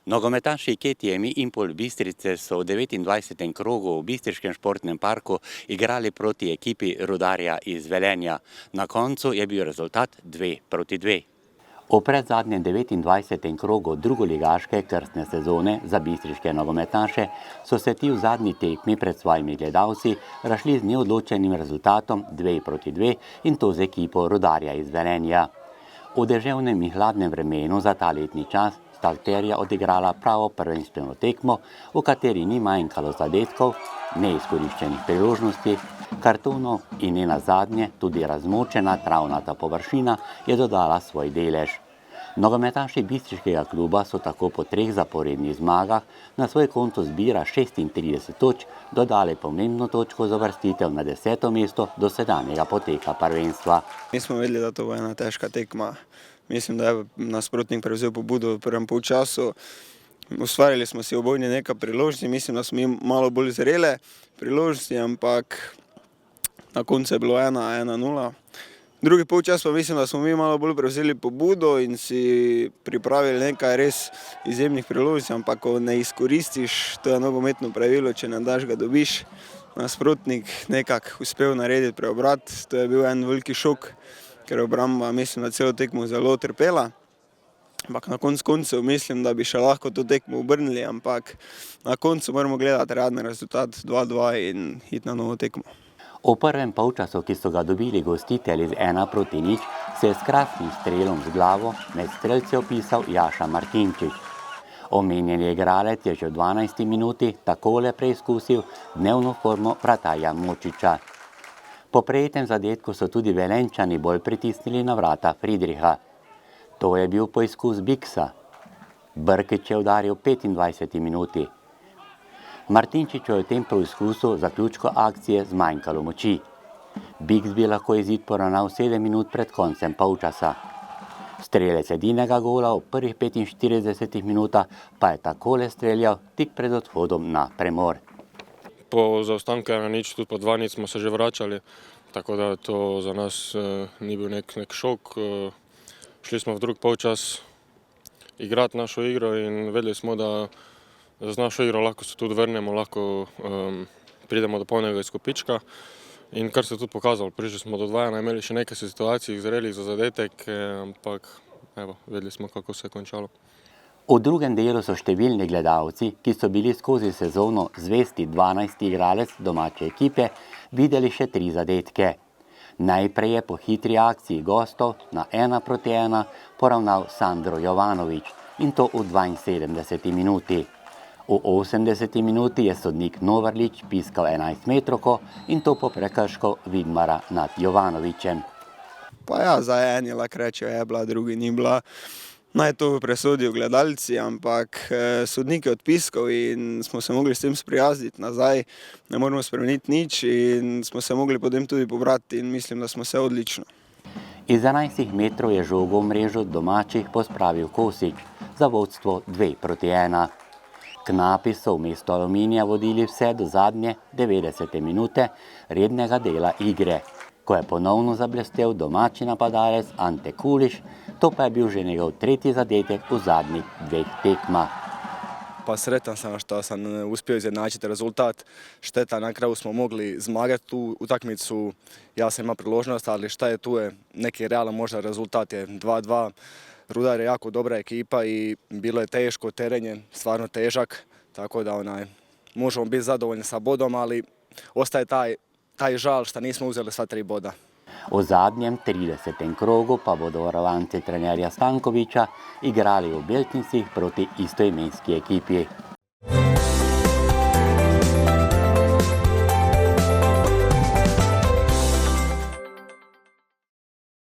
Nogometaši KTM Impol Bistrice so v 29. krogu v Bistriškem športnem parku igrali proti ekipi Rudarja iz Velenja. Na koncu je bil rezultat 2:2. V predzadnjem 29. krogu drugoligaške krstne sezone za bistriške nogometaše so se ti v zadnji tekmi pred svojimi gledalci razšli z neodločenim rezultatom 2:2 in to z ekipo Rudarja iz Velenja. V deževnem in hladnem vremenu za ta letni čas sta akterja odigrala pravo prvenstveno tekmo, v kateri ni manjkalo zadetkov, neizkoriščenih priložnosti, kartonov in nenazadnje tudi razmočena travnata površina je dodala svoj delež. Nogometaši bistriškega kluba so tako po 3 zaporednih zmagah na svoj konto zbira 36 točk dodali pomembno točko za uvrstitev na 10. mesto dosedanjega poteka prvenstva. Nismo vedeli, da to bo ena težka tekma. Mislim, da je nasprotnik prevzel pobudo v prvem polčasu. Ustvarili smo si obojni nekaj priložnosti, mislim, da smo jim malo bolj zrele priložnosti, ampak na koncu je bilo 1:0. Drugi polčas pa mislim, da smo mi malo bolj prevzeli pobudo in si pripravili nekaj res izjemnih priložnosti, ampak ko ne izkoristiš, to je nogometno pravilo, če ne daš, ga dobiš. Nasprotnik nekako uspel narediti preobrat, to je bil en veliki šok, ker obramba mislim, da celo tekmo zelo trpela. Ampak na koncu mislim, da bi še lahko to tekmo obrnili, ampak na koncu moramo gledati realni rezultat 2:2 in iti na novo tekmo. V prvem polčasu, ki so ga dobili gostitelji z 1:0, se je s krasnim strelom z glavo med strelce opisal Jaša Martinčič. Omenjeni igralec je že v 12. minuti takole preizkusil dnevno formo vratarja Močiča. Po prejetem zadetku so tudi Velenjčani bolj pritisnili na vrata Friedricha. To je bil poizkus Biksa. Brkić je udaril v 25. minuti. Martinčiču je v tem poizkusu zaključku akcije zmanjkalo moči. Biks bi lahko izid poravnal 7 minut pred koncem polčasa. Strelec edinega gola v prvih 45 minutah pa je takole streljal tik pred odhodom na premor. Po zaostanku 1:0, tudi po 2:0 smo se že vračali, tako da to za nas ni bil nek šok. Šli smo v drug polčas igrati našo igro in vedeli smo, da z našo igro lahko se tudi vrnemo, lahko pridemo do polnega izkupička. In kar se je tudi pokazalo, prišli smo do 2:1, imeli še nekaj situacij zrelih za zadetek, ampak evo, vedeli smo, kako se je končalo. V drugem delu so številni gledalci, ki so bili skozi sezono zvesti 12. igralec domače ekipe, videli še 3 zadetke. Najprej je po hitri akciji gostov na 1:1 poravnal Sandro Jovanović in to v 72. minuti. V 80. minuti je sodnik Novarlič piskal 11-metrovko in to po prekršku Vidmara nad Jovanovićem. Pa ja, za eni lahko rečejo, je bila, drugi ni bila. Naj to presodijo gledalci, ampak sodnik je odpiskal in smo se mogli s tem sprijazniti nazaj. Ne moramo spremeniti nič in smo se mogli potem tudi pobrati in mislim, da smo se odlično. Iz 11 metrov je žogo v mrežo domačih pospravil Kosič za vodstvo 2:1. Knapi so v mesto Aluminija vodili vse do zadnje 90. minute rednega dela igre, ko je ponovno zablestel domači napadalec Ante Kuliš, to pa je bil že njegov 3. zadetek v zadnjih 2 tekmah. Pa sretan sam što sam uspio izjednačiti rezultat. Šteta, na kraju smo mogli zmagati tu utakmicu. Ja sam imao priložnost, ali šta je tu je neki realan možda rezultat je 2:2. Rudar je jako dobra ekipa i bilo je teško, teren je stvarno težak, tako da možemo biti zadovoljni sa bodom, ali ostaje taj žal što nismo uzeli sva 3 boda. V zadnjem 30. krogu pa bodo varovanci trenerja Stankovića igrali v Beltincih proti istoimenski ekipi.